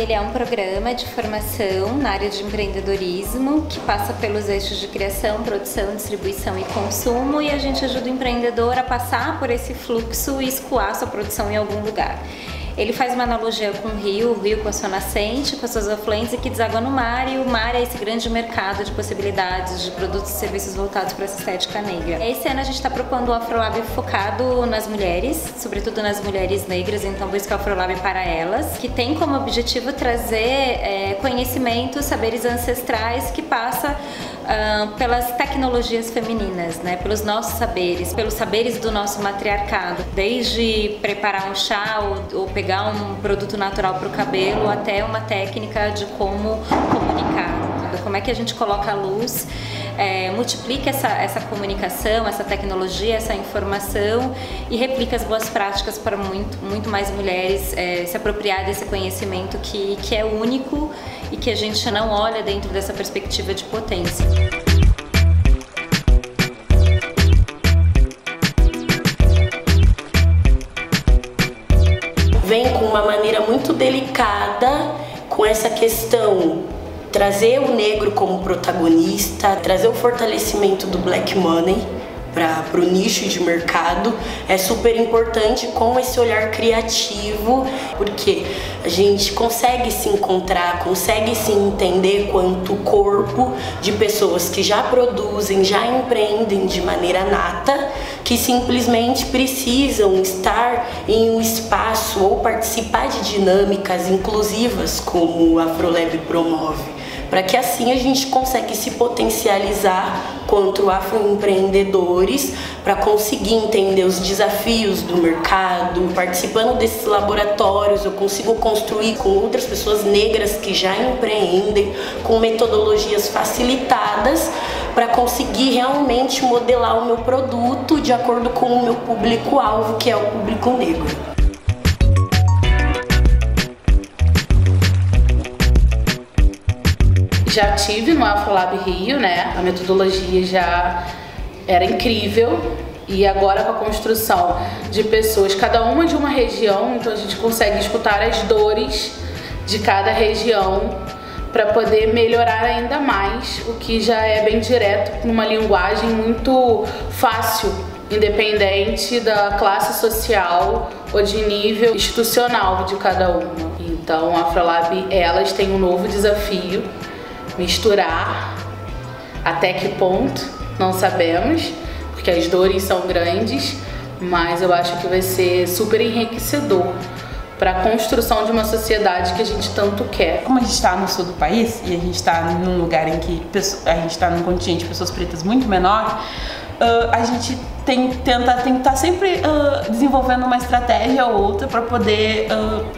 ele é um programa de formação na área de empreendedorismo que passa pelos eixos de criação, produção, distribuição e consumo, e a gente ajuda o empreendedor a passar por esse fluxo e escoar sua produção em algum lugar. Ele faz uma analogia com o rio com a sua nascente, com as suas afluentes e que desagua no mar, e o mar é esse grande mercado de possibilidades de produtos e serviços voltados para essa estética negra. Esse ano a gente está propondo o Afrolab focado nas mulheres, sobretudo nas mulheres negras, então por isso que é o Afrolab para elas, que tem como objetivo trazer conhecimento, saberes ancestrais que passa pelas tecnologias femininas, né? Pelos nossos saberes, pelos saberes do nosso matriarcado, desde preparar um chá ou pegar um produto natural para o cabelo até uma técnica de como comunicar, como é que a gente coloca a luz, multiplica essa comunicação, essa tecnologia, essa informação e replica as boas práticas para muito mais mulheres se apropriar desse conhecimento que é único e que a gente não olha dentro dessa perspectiva de potência. Vem com uma maneira muito delicada com essa questão, trazer o negro como protagonista, trazer o fortalecimento do black money para o nicho de mercado é super importante, com esse olhar criativo, porque a gente consegue se encontrar, consegue se entender quanto corpo de pessoas que já produzem, já empreendem de maneira nata, que simplesmente precisam estar em um espaço ou participar de dinâmicas inclusivas como o Afrolab promove, para que assim a gente consiga se potencializar quanto afroempreendedores, para conseguir entender os desafios do mercado. Participando desses laboratórios, eu consigo construir com outras pessoas negras que já empreendem, com metodologias facilitadas, para conseguir realmente modelar o meu produto de acordo com o meu público-alvo, que é o público negro. Já tive no Afrolab Rio, né? A metodologia já era incrível, e agora com a construção de pessoas, cada uma de uma região, então a gente consegue escutar as dores de cada região para poder melhorar ainda mais o que já é bem direto, numa linguagem muito fácil, independente da classe social ou de nível institucional de cada uma. Então a Afrolab, elas têm um novo desafio: misturar. Até que ponto não sabemos, porque as dores são grandes, mas eu acho que vai ser super enriquecedor para a construção de uma sociedade que a gente tanto quer. Como a gente está no sul do país e a gente está num lugar em que a gente está num contingente de pessoas pretas muito menor, a gente tem que estar sempre desenvolvendo uma estratégia ou outra para poder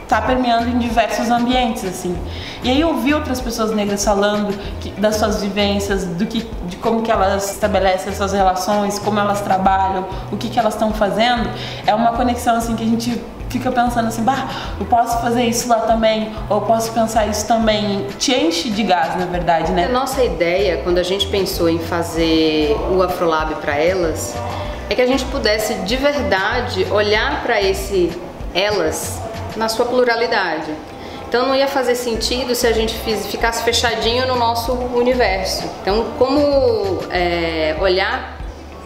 estar permeando em diversos ambientes, assim. E aí ouvir outras pessoas negras falando das suas vivências, de como que elas estabelecem as suas relações, como elas trabalham, o que elas estão fazendo, é uma conexão assim que a gente fica pensando assim, bah, eu posso fazer isso lá também, ou eu posso pensar isso também. Te enche de gás, na verdade, né? A nossa ideia, quando a gente pensou em fazer o Afrolab para elas, é que a gente pudesse de verdade olhar para esse elas na sua pluralidade. Então não ia fazer sentido se a gente ficasse fechadinho no nosso universo. Então como olhar,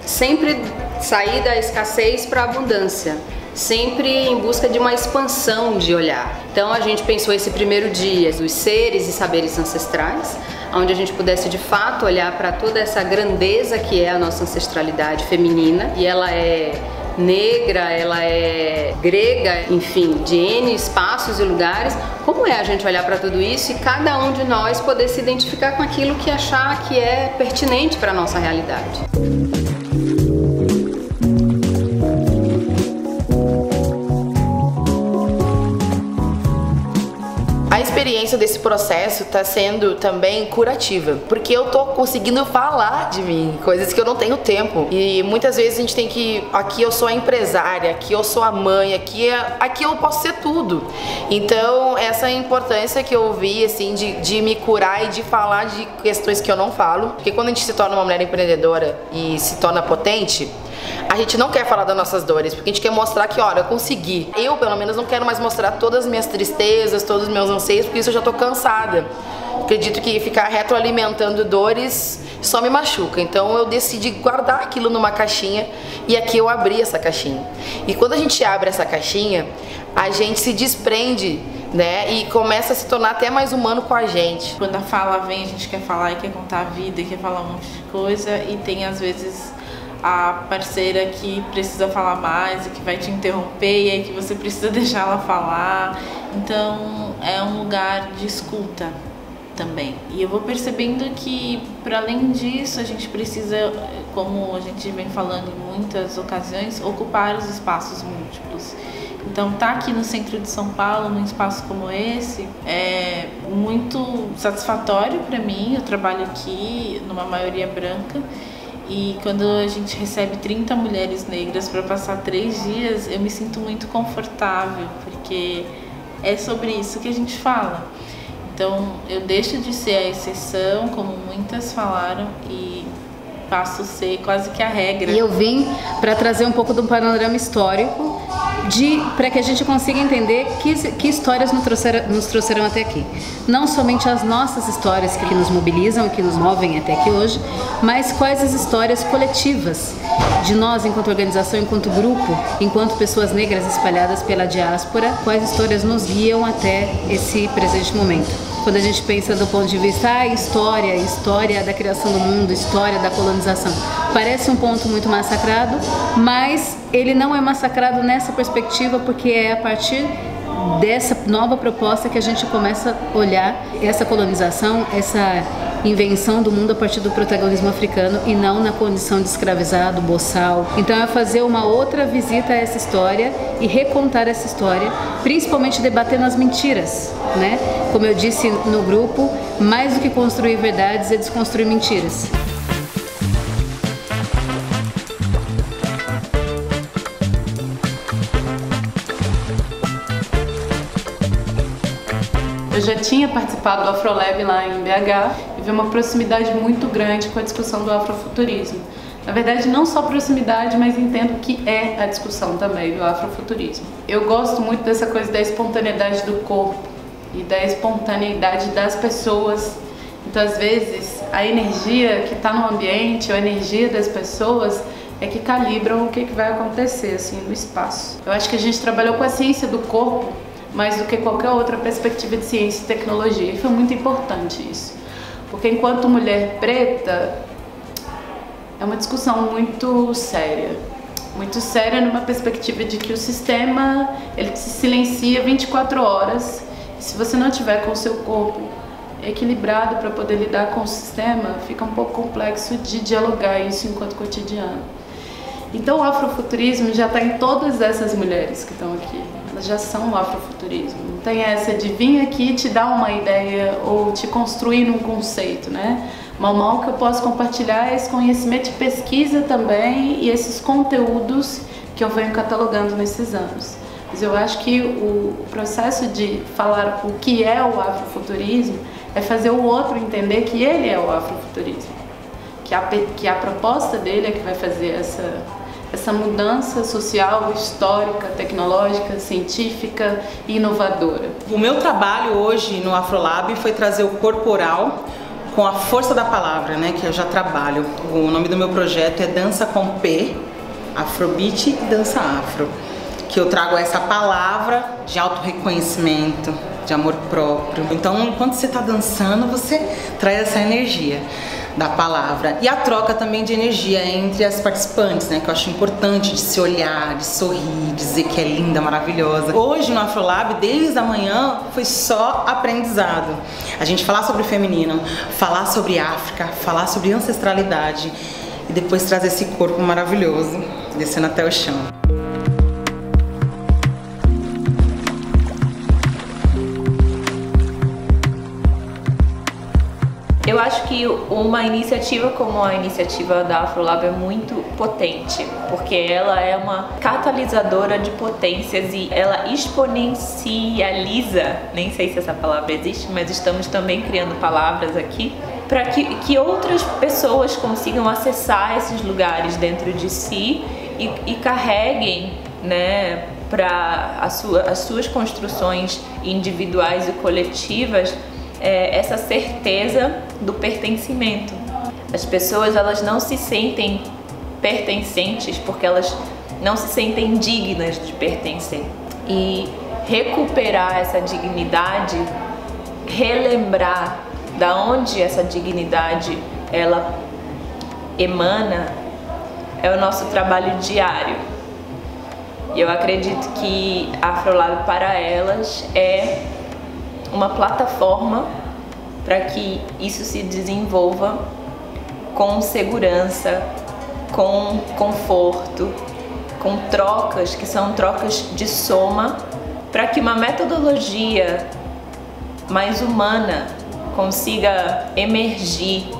sempre sair da escassez para a abundância, sempre em busca de uma expansão de olhar. Então a gente pensou esse primeiro dia dos seres e saberes ancestrais, onde a gente pudesse de fato olhar para toda essa grandeza que é a nossa ancestralidade feminina, e ela é negra, ela é grega, enfim, de N espaços e lugares. Como é a gente olhar para tudo isso e cada um de nós poder se identificar com aquilo que achar que é pertinente para a nossa realidade? A experiência desse processo está sendo também curativa, porque eu tô conseguindo falar de mim, coisas que eu não tenho tempo. E muitas vezes a gente tem que... Aqui eu sou a empresária, aqui eu sou a mãe, aqui eu posso ser tudo. Então essa importância que eu vi, assim, de me curar e de falar de questões que eu não falo. Porque quando a gente se torna uma mulher empreendedora e se torna potente, a gente não quer falar das nossas dores, porque a gente quer mostrar que, olha, eu consegui. Eu, pelo menos, não quero mais mostrar todas as minhas tristezas, todos os meus anseios, porque isso eu já tô cansada. Acredito que ficar retroalimentando dores só me machuca. Então eu decidi guardar aquilo numa caixinha e aqui eu abri essa caixinha. E quando a gente abre essa caixinha, a gente se desprende, né? E começa a se tornar até mais humano com a gente. Quando a fala vem, a gente quer falar e quer contar a vida e quer falar um monte de coisa, e tem às vezes a parceira que precisa falar mais e que vai te interromper e aí que você precisa deixar ela falar. Então é um lugar de escuta também. E eu vou percebendo que, para além disso, a gente precisa, como a gente vem falando em muitas ocasiões, ocupar os espaços múltiplos. Então, estar aqui no centro de São Paulo, num espaço como esse, é muito satisfatório para mim. Eu trabalho aqui numa maioria branca e quando a gente recebe 30 mulheres negras para passar 3 dias, eu me sinto muito confortável, porque é sobre isso que a gente fala. Então, eu deixo de ser a exceção, como muitas falaram, e passo a ser quase que a regra. E eu vim para trazer um pouco de um panorama histórico, para que a gente consiga entender que histórias nos trouxeram até aqui. Não somente as nossas histórias que nos mobilizam, que nos movem até aqui hoje, mas quais as histórias coletivas de nós enquanto organização, enquanto grupo, enquanto pessoas negras espalhadas pela diáspora, quais histórias nos guiam até esse presente momento. Quando a gente pensa do ponto de vista história da criação do mundo, história da colonização, parece um ponto muito massacrado, mas ele não é massacrado nessa perspectiva, porque é a partir dessa nova proposta que a gente começa a olhar essa colonização, essa invenção do mundo a partir do protagonismo africano e não na condição de escravizado, boçal. Então é fazer uma outra visita a essa história e recontar essa história, principalmente debatendo as mentiras, né? Como eu disse no grupo, mais do que construir verdades é desconstruir mentiras. Eu já tinha participado do Afrolab lá em BH e vi uma proximidade muito grande com a discussão do afrofuturismo. Na verdade, não só proximidade, mas entendo que é a discussão também do afrofuturismo. Eu gosto muito dessa coisa da espontaneidade do corpo e da espontaneidade das pessoas. Então, às vezes, a energia que está no ambiente, ou a energia das pessoas, é que calibram o que vai acontecer assim, no espaço. Eu acho que a gente trabalhou com a ciência do corpo mais do que qualquer outra perspectiva de ciência e tecnologia. E foi muito importante isso. Porque enquanto mulher preta, é uma discussão muito séria numa perspectiva de que o sistema, ele se silencia 24 horas. E se você não tiver com o seu corpo equilibrado para poder lidar com o sistema, fica um pouco complexo de dialogar isso enquanto cotidiano. Então o afrofuturismo já está em todas essas mulheres que estão aqui. Elas já são o afrofuturismo. Não tem essa de vir aqui te dar uma ideia ou te construir num conceito, né? Mal que eu posso compartilhar é esse conhecimento de pesquisa também e esses conteúdos que eu venho catalogando nesses anos. Mas eu acho que o processo de falar o que é o afrofuturismo é fazer o outro entender que ele é o afrofuturismo. Que a proposta dele é que vai fazer essa mudança social, histórica, tecnológica, científica e inovadora. O meu trabalho hoje no Afrolab foi trazer o corporal com a força da palavra, né, que eu já trabalho. O nome do meu projeto é Dança com P, Afrobeat e Dança Afro, que eu trago essa palavra de autorreconhecimento, de amor próprio. Então, quando você está dançando, você traz essa energia da palavra. E a troca também de energia entre as participantes, né? Que eu acho importante de se olhar, de sorrir, dizer que é linda, maravilhosa. Hoje no Afrolab, desde a manhã, foi só aprendizado. A gente falar sobre o feminino, falar sobre África, falar sobre ancestralidade e depois trazer esse corpo maravilhoso, descendo até o chão. Eu acho que uma iniciativa como a iniciativa da Afrolab é muito potente, porque ela é uma catalisadora de potências e ela exponencializa, nem sei se essa palavra existe, mas estamos também criando palavras aqui, para que outras pessoas consigam acessar esses lugares dentro de si e carreguem, né, para as suas construções individuais e coletivas essa certeza do pertencimento. As pessoas, elas não se sentem pertencentes porque elas não se sentem dignas de pertencer. E recuperar essa dignidade, relembrar da onde essa dignidade ela emana, é o nosso trabalho diário. E eu acredito que a Afrolab para elas é uma plataforma para que isso se desenvolva com segurança, com conforto, com trocas que são trocas de soma, para que uma metodologia mais humana consiga emergir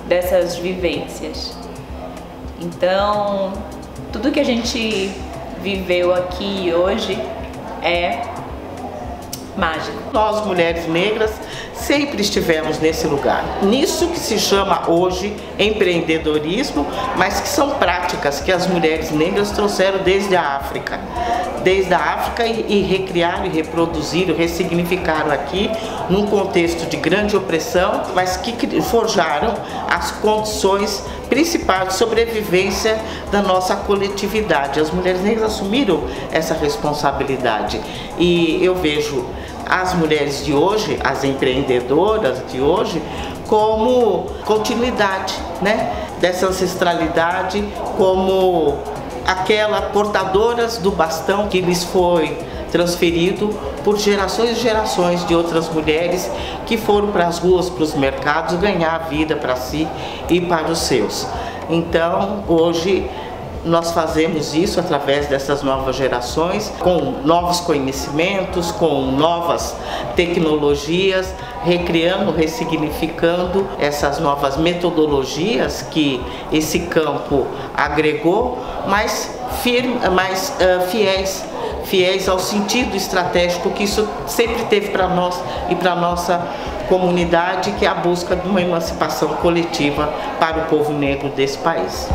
dessas vivências. Então, tudo que a gente viveu aqui hoje é mágico. Nós, mulheres negras, sempre estivemos nesse lugar. Nisso que se chama hoje empreendedorismo, mas que são práticas que as mulheres negras trouxeram desde a África. Desde a África e recriaram e reproduziram, ressignificaram aqui num contexto de grande opressão, mas que forjaram as condições principais de sobrevivência da nossa coletividade. As mulheres negras assumiram essa responsabilidade e eu vejo as mulheres de hoje, as empreendedoras de hoje, como continuidade, né, dessa ancestralidade, como aquelas portadoras do bastão que lhes foi transferido por gerações e gerações de outras mulheres que foram para as ruas, para os mercados, ganhar a vida para si e para os seus. Então, hoje, nós fazemos isso através dessas novas gerações, com novos conhecimentos, com novas tecnologias, recriando, ressignificando essas novas metodologias que esse campo agregou, mas fiéis ao sentido estratégico que isso sempre teve para nós e para a nossa comunidade, que é a busca de uma emancipação coletiva para o povo negro desse país.